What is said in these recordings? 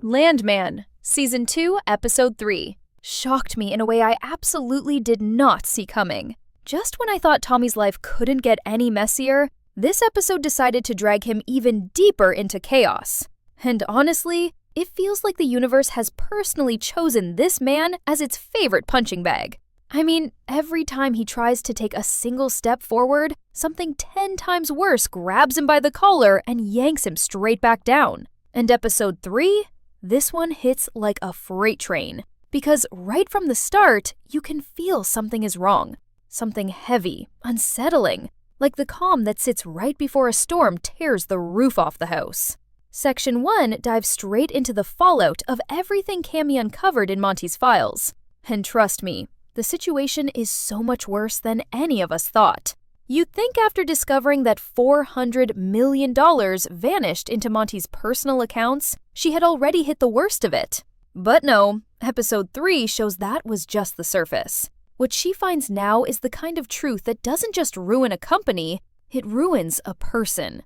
Landman, Season 2, Episode 3. Shocked me in a way I absolutely did not see coming. Just when I thought Tommy's life couldn't get any messier, this episode decided to drag him even deeper into chaos. And honestly, it feels like the universe has personally chosen this man as its favorite punching bag. I mean, every time he tries to take a single step forward, something 10 times worse grabs him by the collar and yanks him straight back down. And Episode 3? This one hits like a freight train. Because right from the start, you can feel something is wrong. Something heavy, unsettling, like the calm that sits right before a storm tears the roof off the house. Section 1 dives straight into the fallout of everything Cammy uncovered in Monty's files. And trust me, the situation is so much worse than any of us thought. You'd think after discovering that $400 million vanished into Monty's personal accounts, she had already hit the worst of it. But no, Episode 3 shows that was just the surface. What she finds now is the kind of truth that doesn't just ruin a company, it ruins a person.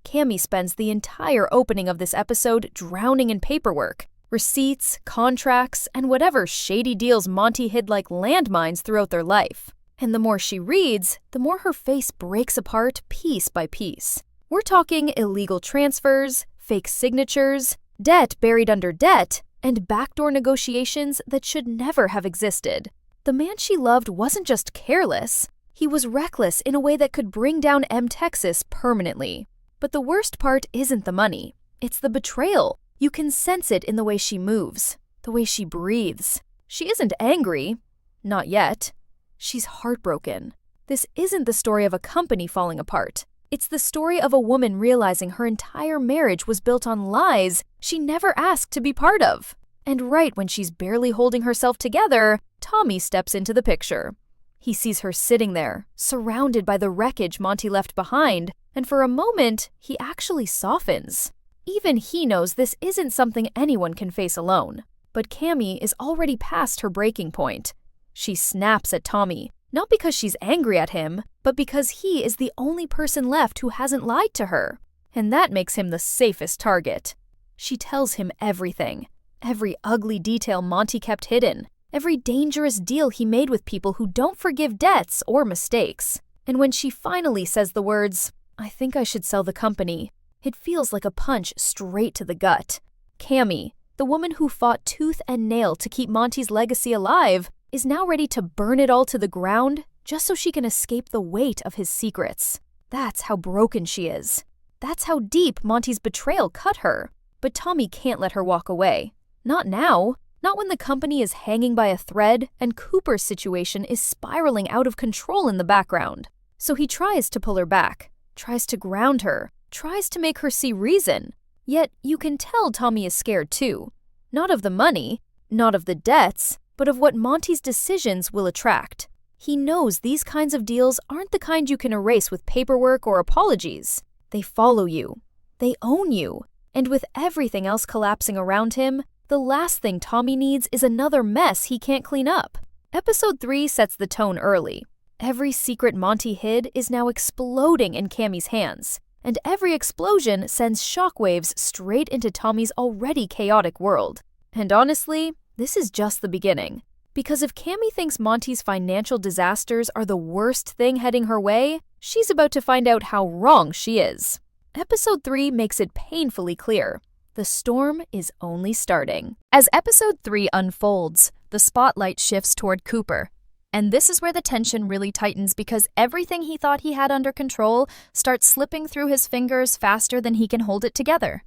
Cammy spends the entire opening of this episode drowning in paperwork, receipts, contracts, and whatever shady deals Monty hid like landmines throughout their life. And the more she reads, the more her face breaks apart piece by piece. We're talking illegal transfers, fake signatures, debt buried under debt, and backdoor negotiations that should never have existed. The man she loved wasn't just careless, he was reckless in a way that could bring down Texas permanently. But the worst part isn't the money, it's the betrayal. You can sense it in the way she moves, the way she breathes. She isn't angry, not yet. She's heartbroken. This isn't the story of a company falling apart. It's the story of a woman realizing her entire marriage was built on lies she never asked to be part of. And right when she's barely holding herself together, Tommy steps into the picture. He sees her sitting there, surrounded by the wreckage Monty left behind, and for a moment, he actually softens. Even he knows this isn't something anyone can face alone. But Cammy is already past her breaking point. She snaps at Tommy, not because she's angry at him, but because he is the only person left who hasn't lied to her. And that makes him the safest target. She tells him everything. Every ugly detail Monty kept hidden. Every dangerous deal he made with people who don't forgive debts or mistakes. And when she finally says the words, "I think I should sell the company," it feels like a punch straight to the gut. Cammy, the woman who fought tooth and nail to keep Monty's legacy alive, is now ready to burn it all to the ground just so she can escape the weight of his secrets. That's how broken she is. That's how deep Monty's betrayal cut her. But Tommy can't let her walk away. Not now. Not when the company is hanging by a thread and Cooper's situation is spiraling out of control in the background. So he tries to pull her back, tries to ground her, tries to make her see reason. Yet you can tell Tommy is scared too. Not of the money, not of the debts, but of what Monty's decisions will attract. He knows these kinds of deals aren't the kind you can erase with paperwork or apologies. They follow you. They own you. And with everything else collapsing around him, the last thing Tommy needs is another mess he can't clean up. Episode 3 sets the tone early. Every secret Monty hid is now exploding in Cammy's hands. And every explosion sends shockwaves straight into Tommy's already chaotic world. And honestly, this is just the beginning. Because if Cammy thinks Monty's financial disasters are the worst thing heading her way, she's about to find out how wrong she is. Episode 3 makes it painfully clear. The storm is only starting. As Episode 3 unfolds, the spotlight shifts toward Cooper. And this is where the tension really tightens because everything he thought he had under control starts slipping through his fingers faster than he can hold it together.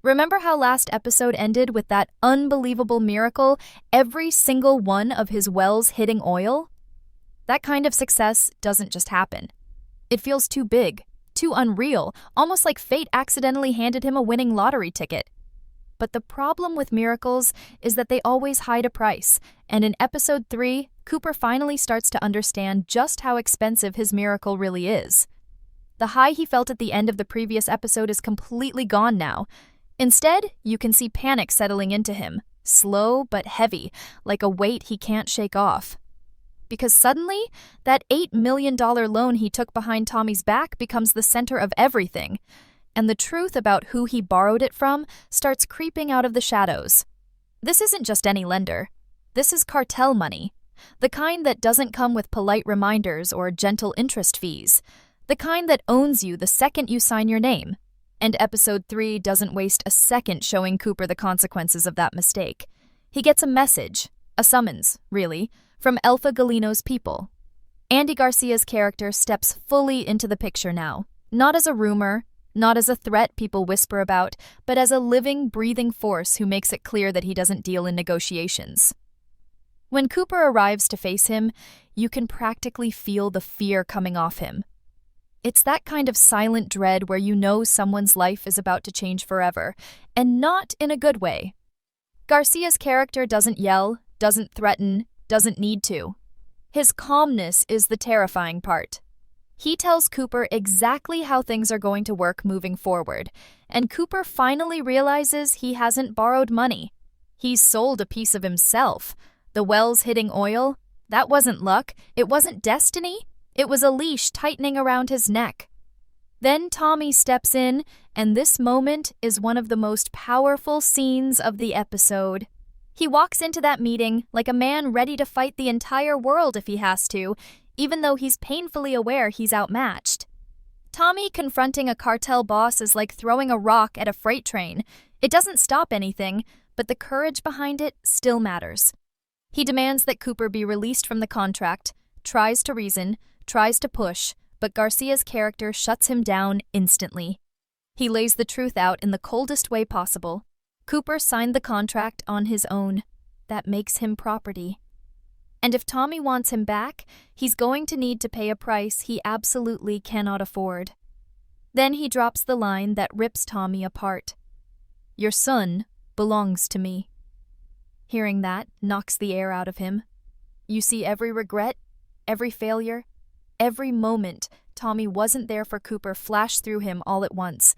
Remember how last episode ended with that unbelievable miracle, every single one of his wells hitting oil? That kind of success doesn't just happen. It feels too big, too unreal, almost like fate accidentally handed him a winning lottery ticket. But the problem with miracles is that they always hide a price, and in Episode 3, Cooper finally starts to understand just how expensive his miracle really is. The high he felt at the end of the previous episode is completely gone now. Instead, you can see panic settling into him, slow but heavy, like a weight he can't shake off. Because suddenly, that $8 million loan he took behind Tommy's back becomes the center of everything. and the truth about who he borrowed it from starts creeping out of the shadows. This isn't just any lender. This is cartel money. The kind that doesn't come with polite reminders or gentle interest fees. The kind that owns you the second you sign your name. And episode 3 doesn't waste a second showing Cooper the consequences of that mistake. He gets a message, a summons, really, from Alpha Galino's people. Andy Garcia's character steps fully into the picture now, not as a rumor, not as a threat people whisper about, but as a living, breathing force who makes it clear that he doesn't deal in negotiations. When Cooper arrives to face him, you can practically feel the fear coming off him. It's that kind of silent dread where you know someone's life is about to change forever, and not in a good way. Garcia's character doesn't yell, doesn't threaten, doesn't need to. His calmness is the terrifying part. He tells Cooper exactly how things are going to work moving forward, and Cooper finally realizes he hasn't borrowed money. He's sold a piece of himself. The wells hitting oil, that wasn't luck, it wasn't destiny, it was a leash tightening around his neck. Then Tommy steps in, and this moment is one of the most powerful scenes of the episode. He walks into that meeting like a man ready to fight the entire world if he has to, even though he's painfully aware he's outmatched. Tommy confronting a cartel boss is like throwing a rock at a freight train. It doesn't stop anything, but the courage behind it still matters. He demands that Cooper be released from the contract, tries to reason, tries to push, but Garcia's character shuts him down instantly. He lays the truth out in the coldest way possible. Cooper signed the contract on his own. That makes him property. And if Tommy wants him back, he's going to need to pay a price he absolutely cannot afford. Then he drops the line that rips Tommy apart. "Your son belongs to me." Hearing that knocks the air out of him. You see every regret, every failure, every moment Tommy wasn't there for Cooper flash through him all at once.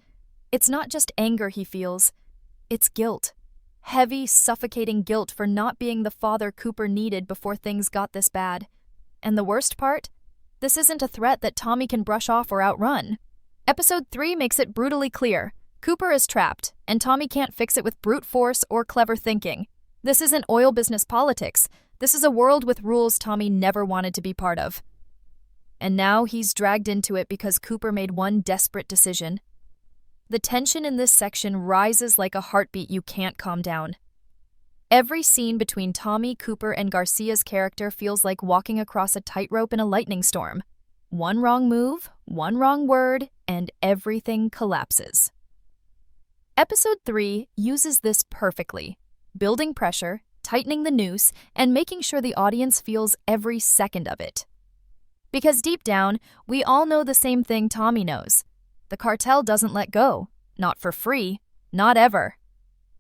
It's not just anger he feels. It's guilt. Heavy, suffocating guilt for not being the father Cooper needed before things got this bad. And the worst part? This isn't a threat that Tommy can brush off or outrun. Episode 3 makes it brutally clear. Cooper is trapped, and Tommy can't fix it with brute force or clever thinking. This isn't oil business politics. This is a world with rules Tommy never wanted to be part of. And now he's dragged into it because Cooper made one desperate decision. The tension in this section rises like a heartbeat you can't calm down. Every scene between Tommy, Cooper, and Garcia's character feels like walking across a tightrope in a lightning storm. One wrong move, one wrong word, and everything collapses. Episode 3 uses this perfectly, building pressure, tightening the noose, and making sure the audience feels every second of it. Because deep down, we all know the same thing Tommy knows. The cartel doesn't let go. Not for free. Not ever.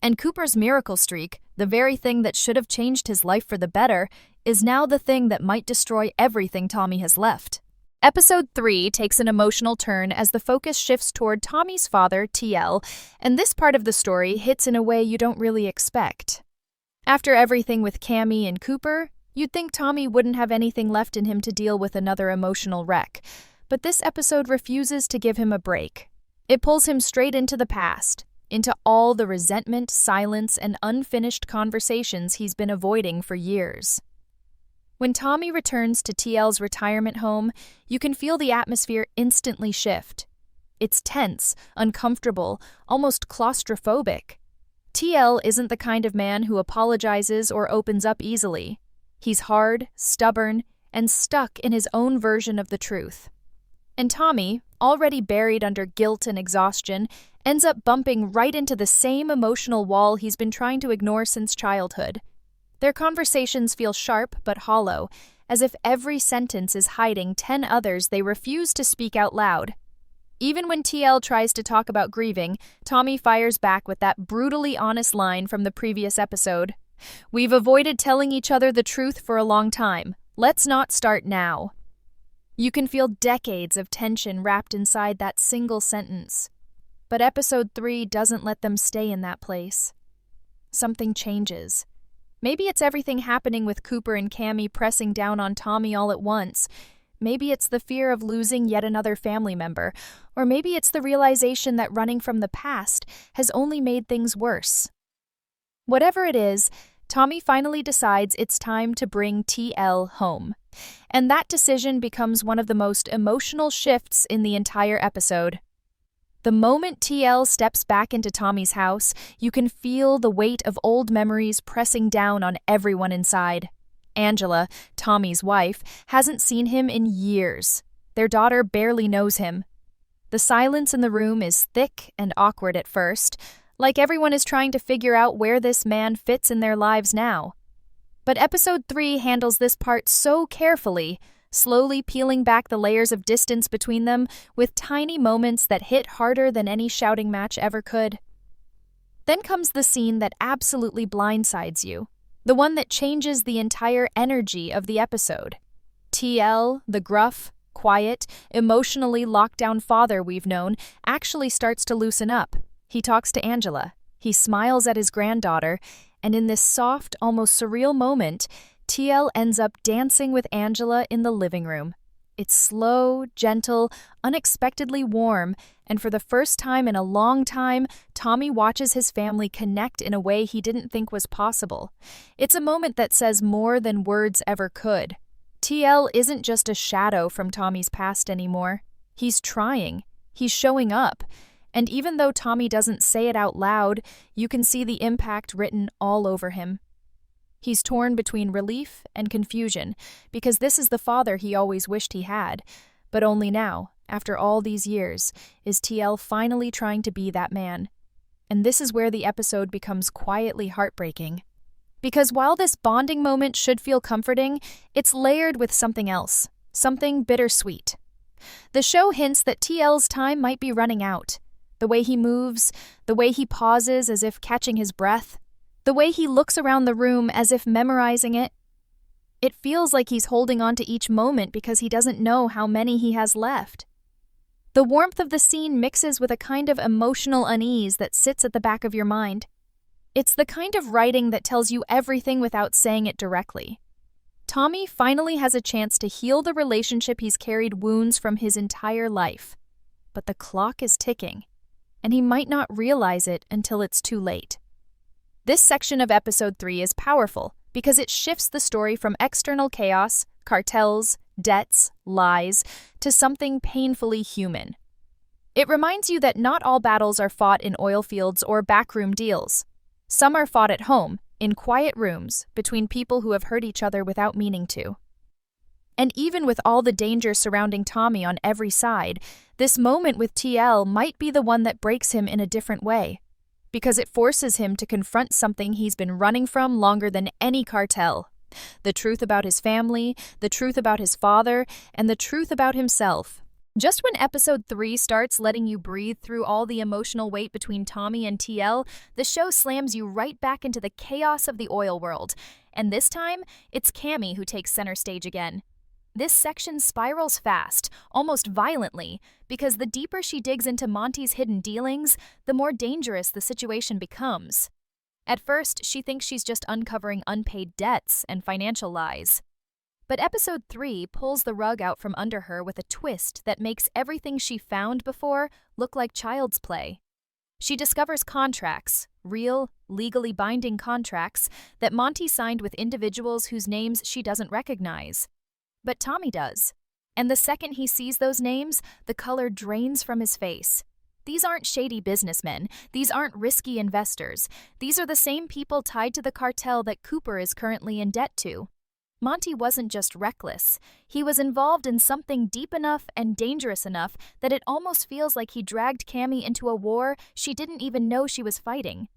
And Cooper's miracle streak, the very thing that should have changed his life for the better, is now the thing that might destroy everything Tommy has left. Episode 3 takes an emotional turn as the focus shifts toward Tommy's father, TL, and this part of the story hits in a way you don't really expect. After everything with Cammy and Cooper, you'd think Tommy wouldn't have anything left in him to deal with another emotional wreck. But this episode refuses to give him a break. It pulls him straight into the past, into all the resentment, silence, and unfinished conversations he's been avoiding for years. When Tommy returns to TL's retirement home, you can feel the atmosphere instantly shift. It's tense, uncomfortable, almost claustrophobic. TL isn't the kind of man who apologizes or opens up easily. He's hard, stubborn, and stuck in his own version of the truth. And Tommy, already buried under guilt and exhaustion, ends up bumping right into the same emotional wall he's been trying to ignore since childhood. Their conversations feel sharp but hollow, as if every sentence is hiding 10 others they refuse to speak out loud. Even when TL tries to talk about grieving, Tommy fires back with that brutally honest line from the previous episode. "We've avoided telling each other the truth for a long time. Let's not start now." You can feel decades of tension wrapped inside that single sentence. But episode 3 doesn't let them stay in that place. Something changes. Maybe it's everything happening with Cooper and Cammy pressing down on Tommy all at once. Maybe it's the fear of losing yet another family member, or maybe it's the realization that running from the past has only made things worse. Whatever it is, Tommy finally decides it's time to bring TL home. And that decision becomes one of the most emotional shifts in the entire episode. The moment TL steps back into Tommy's house, you can feel the weight of old memories pressing down on everyone inside. Angela, Tommy's wife, hasn't seen him in years. Their daughter barely knows him. The silence in the room is thick and awkward at first, like everyone is trying to figure out where this man fits in their lives now. But episode 3 handles this part so carefully, slowly peeling back the layers of distance between them with tiny moments that hit harder than any shouting match ever could. Then comes the scene that absolutely blindsides you, the one that changes the entire energy of the episode. TL, the gruff, quiet, emotionally locked-down father we've known, actually starts to loosen up. He talks to Angela. He smiles at his granddaughter, and in this soft, almost surreal moment, TL ends up dancing with Angela in the living room. It's slow, gentle, unexpectedly warm, and for the first time in a long time, Tommy watches his family connect in a way he didn't think was possible. It's a moment that says more than words ever could. TL isn't just a shadow from Tommy's past anymore. He's trying. He's showing up. And even though Tommy doesn't say it out loud, you can see the impact written all over him. He's torn between relief and confusion, because this is the father he always wished he had. But only now, after all these years, is TL finally trying to be that man. And this is where the episode becomes quietly heartbreaking. Because while this bonding moment should feel comforting, it's layered with something else, something bittersweet. The show hints that TL's time might be running out. The way he moves, the way he pauses as if catching his breath, the way he looks around the room as if memorizing it. It feels like he's holding on to each moment because he doesn't know how many he has left. The warmth of the scene mixes with a kind of emotional unease that sits at the back of your mind. It's the kind of writing that tells you everything without saying it directly. Tommy finally has a chance to heal the relationship he's carried wounds from his entire life. But the clock is ticking, and he might not realize it until it's too late. This section of episode 3 is powerful because it shifts the story from external chaos, cartels, debts, lies, to something painfully human. It reminds you that not all battles are fought in oil fields or backroom deals. Some are fought at home, in quiet rooms, between people who have hurt each other without meaning to. And even with all the danger surrounding Tommy on every side, this moment with TL might be the one that breaks him in a different way, because it forces him to confront something he's been running from longer than any cartel. The truth about his family, the truth about his father, and the truth about himself. Just when episode 3 starts letting you breathe through all the emotional weight between Tommy and TL, the show slams you right back into the chaos of the oil world. And this time, it's Cammy who takes center stage again. This section spirals fast, almost violently, because the deeper she digs into Monty's hidden dealings, the more dangerous the situation becomes. At first, she thinks she's just uncovering unpaid debts and financial lies. But episode 3 pulls the rug out from under her with a twist that makes everything she found before look like child's play. She discovers contracts, real, legally binding contracts, that Monty signed with individuals whose names she doesn't recognize. But Tommy does. And the second he sees those names, the color drains from his face. These aren't shady businessmen. These aren't risky investors. These are the same people tied to the cartel that Cooper is currently in debt to. Monty wasn't just reckless. He was involved in something deep enough and dangerous enough that it almost feels like he dragged Cammy into a war she didn't even know she was fighting.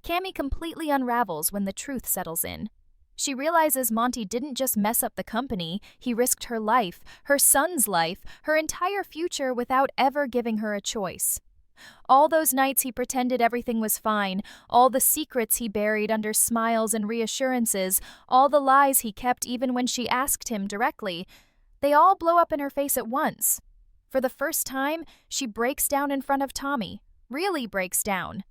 Cammy completely unravels when the truth settles in. She realizes Monty didn't just mess up the company, he risked her life, her son's life, her entire future without ever giving her a choice. All those nights he pretended everything was fine, all the secrets he buried under smiles and reassurances, all the lies he kept even when she asked him directly, they all blow up in her face at once. For the first time, she breaks down in front of Tommy, really breaks down.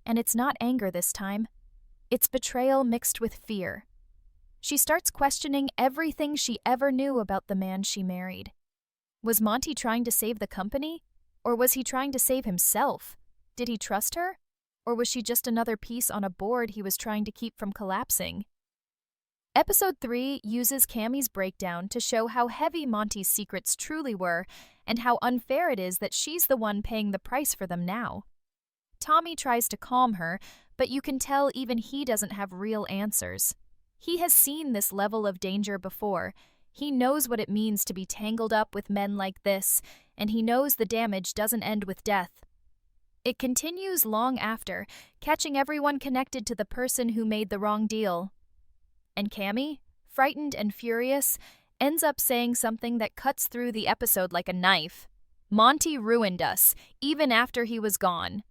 And it's not anger this time. It's betrayal mixed with fear. She starts questioning everything she ever knew about the man she married. Was Monty trying to save the company? Or was he trying to save himself? Did he trust her? Or was she just another piece on a board he was trying to keep from collapsing? Episode 3 uses Cammy's breakdown to show how heavy Monty's secrets truly were and how unfair it is that she's the one paying the price for them now. Tommy tries to calm her, but you can tell even he doesn't have real answers. He has seen this level of danger before. He knows what it means to be tangled up with men like this, and he knows the damage doesn't end with death. It continues long after, catching everyone connected to the person who made the wrong deal. And Cammy, frightened and furious, ends up saying something that cuts through the episode like a knife. Monty ruined us, even after he was gone.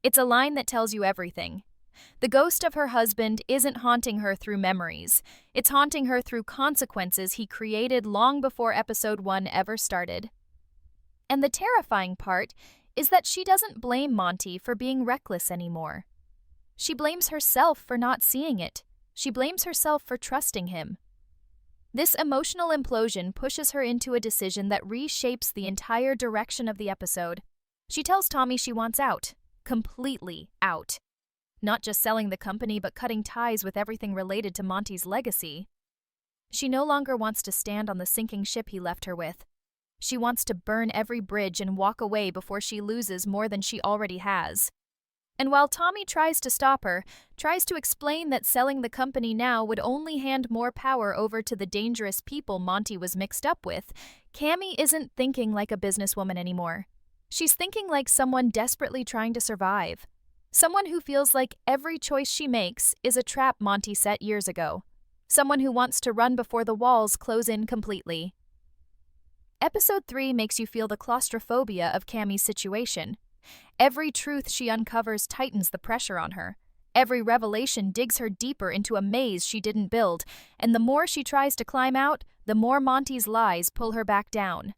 It's a line that tells you everything. The ghost of her husband isn't haunting her through memories. It's haunting her through consequences he created long before episode 1 ever started. And the terrifying part is that she doesn't blame Monty for being reckless anymore. She blames herself for not seeing it. She blames herself for trusting him. This emotional implosion pushes her into a decision that reshapes the entire direction of the episode. She tells Tommy she wants out. Completely out. Not just selling the company, but cutting ties with everything related to Monty's legacy. She no longer wants to stand on the sinking ship he left her with. She wants to burn every bridge and walk away before she loses more than she already has. And while Tommy tries to stop her, tries to explain that selling the company now would only hand more power over to the dangerous people Monty was mixed up with, Cammy isn't thinking like a businesswoman anymore. She's thinking like someone desperately trying to survive. Someone who feels like every choice she makes is a trap Monty set years ago. Someone who wants to run before the walls close in completely. Episode 3 makes you feel the claustrophobia of Cammy's situation. Every truth she uncovers tightens the pressure on her. Every revelation digs her deeper into a maze she didn't build, and the more she tries to climb out, the more Monty's lies pull her back down.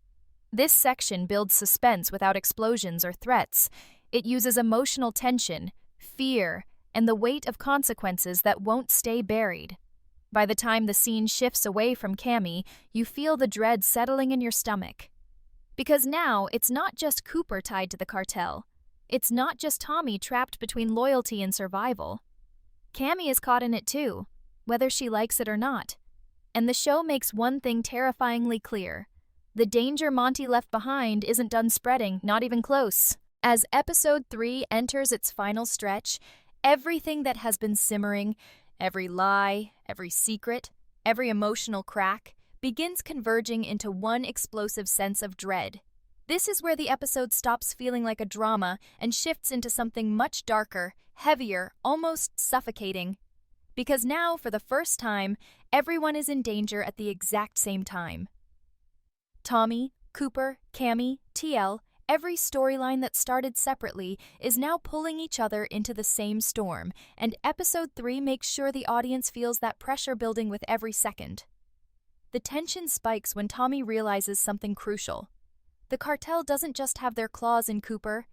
This section builds suspense without explosions or threats. It uses emotional tension, fear, and the weight of consequences that won't stay buried. By the time the scene shifts away from Cammy, you feel the dread settling in your stomach. Because now, it's not just Cooper tied to the cartel. It's not just Tommy trapped between loyalty and survival. Cammy is caught in it too, whether she likes it or not. And the show makes one thing terrifyingly clear. The danger Monty left behind isn't done spreading, not even close. As episode 3 enters its final stretch, everything that has been simmering, every lie, every secret, every emotional crack, begins converging into one explosive sense of dread. This is where the episode stops feeling like a drama and shifts into something much darker, heavier, almost suffocating. Because now, for the first time, everyone is in danger at the exact same time. Tommy, Cooper, Cammy, TL, every storyline that started separately is now pulling each other into the same storm, and episode 3 makes sure the audience feels that pressure building with every second. The tension spikes when Tommy realizes something crucial. The cartel doesn't just have their claws in Cooper.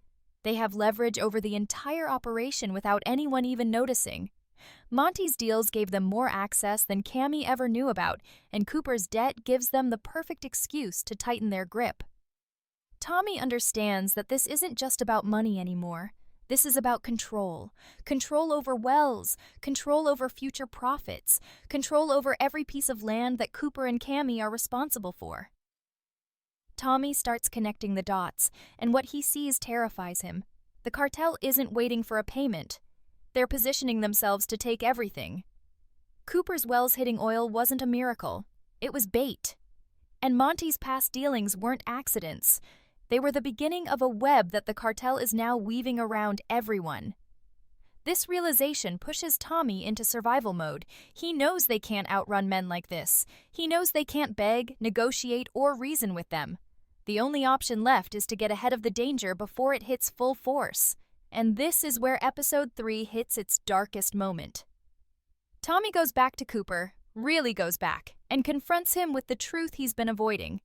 They have leverage over the entire operation without anyone even noticing. Monty's deals gave them more access than Cammy ever knew about, and Cooper's debt gives them the perfect excuse to tighten their grip. Tommy understands that this isn't just about money anymore. This is about control. Control over wells, control over future profits, control over every piece of land that Cooper and Cammy are responsible for. Tommy starts connecting the dots, and what he sees terrifies him. The cartel isn't waiting for a payment. They're positioning themselves to take everything. Cooper's wells hitting oil wasn't a miracle. It was bait. And Monty's past dealings weren't accidents. They were the beginning of a web that the cartel is now weaving around everyone. This realization pushes Tommy into survival mode. He knows they can't outrun men like this. He knows they can't beg, negotiate, or reason with them. The only option left is to get ahead of the danger before it hits full force. And this is where episode 3 hits its darkest moment. Tommy goes back to Cooper, really goes back, and confronts him with the truth he's been avoiding.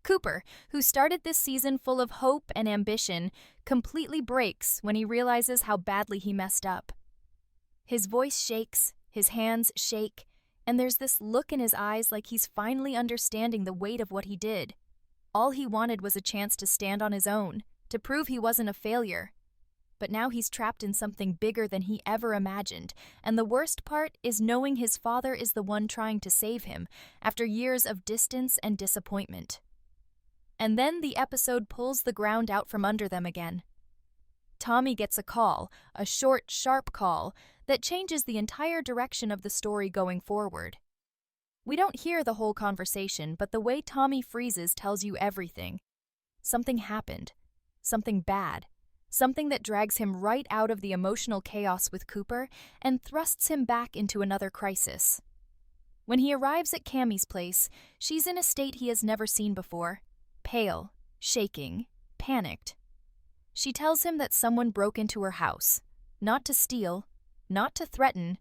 Cooper, who started this season full of hope and ambition, completely breaks when he realizes how badly he messed up. His voice shakes, his hands shake, And there's this look in his eyes like he's finally understanding the weight of what he did. All he wanted was a chance to stand on his own, to prove he wasn't a failure. But now he's trapped in something bigger than he ever imagined, and the worst part is knowing his father is the one trying to save him after years of distance and disappointment. And then the episode pulls the ground out from under them again. Tommy gets a call, a short, sharp call, that changes the entire direction of the story going forward. We don't hear the whole conversation, but the way Tommy freezes tells you everything. Something happened. Something bad. Something that drags him right out of the emotional chaos with Cooper and thrusts him back into another crisis. When he arrives at Cammy's place, she's in a state he has never seen before. Pale, shaking, panicked. She tells him that someone broke into her house, not to steal, not to threaten,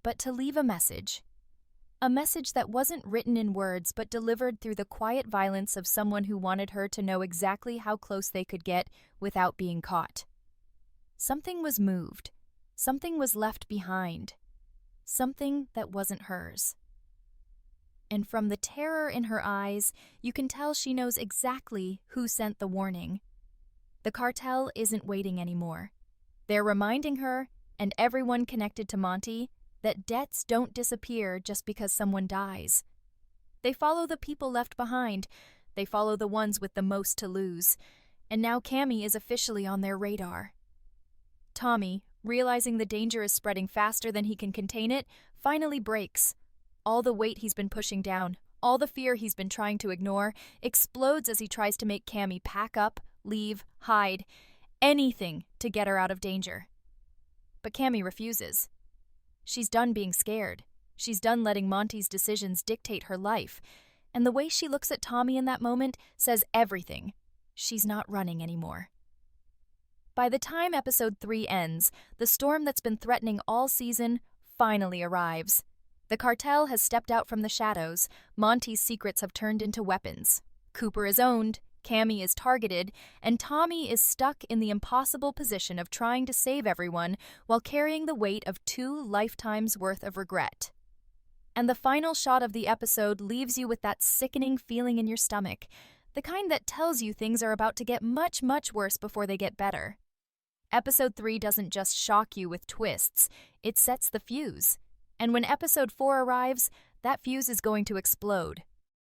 but to leave a message. A message that wasn't written in words but delivered through the quiet violence of someone who wanted her to know exactly how close they could get without being caught. Something was moved. Something was left behind. Something that wasn't hers. And from the terror in her eyes, you can tell she knows exactly who sent the warning. The cartel isn't waiting anymore. They're reminding her, and everyone connected to Monty, that debts don't disappear just because someone dies. They follow the people left behind. They follow the ones with the most to lose. And now Cammy is officially on their radar. Tommy, realizing the danger is spreading faster than he can contain it, finally breaks. All the weight he's been pushing down, all the fear he's been trying to ignore, explodes as he tries to make Cammy pack up, leave, hide, anything to get her out of danger. But Cammy refuses. She's done being scared. She's done letting Monty's decisions dictate her life. And the way she looks at Tommy in that moment says everything. She's not running anymore. By the time episode 3 ends, the storm that's been threatening all season finally arrives. The cartel has stepped out from the shadows. Monty's secrets have turned into weapons. Cooper is owned. Cammy is targeted, and Tommy is stuck in the impossible position of trying to save everyone while carrying the weight of 2 lifetimes' worth of regret. And the final shot of the episode leaves you with that sickening feeling in your stomach, the kind that tells you things are about to get much, much worse before they get better. Episode 3 doesn't just shock you with twists, it sets the fuse. And when episode 4 arrives, that fuse is going to explode,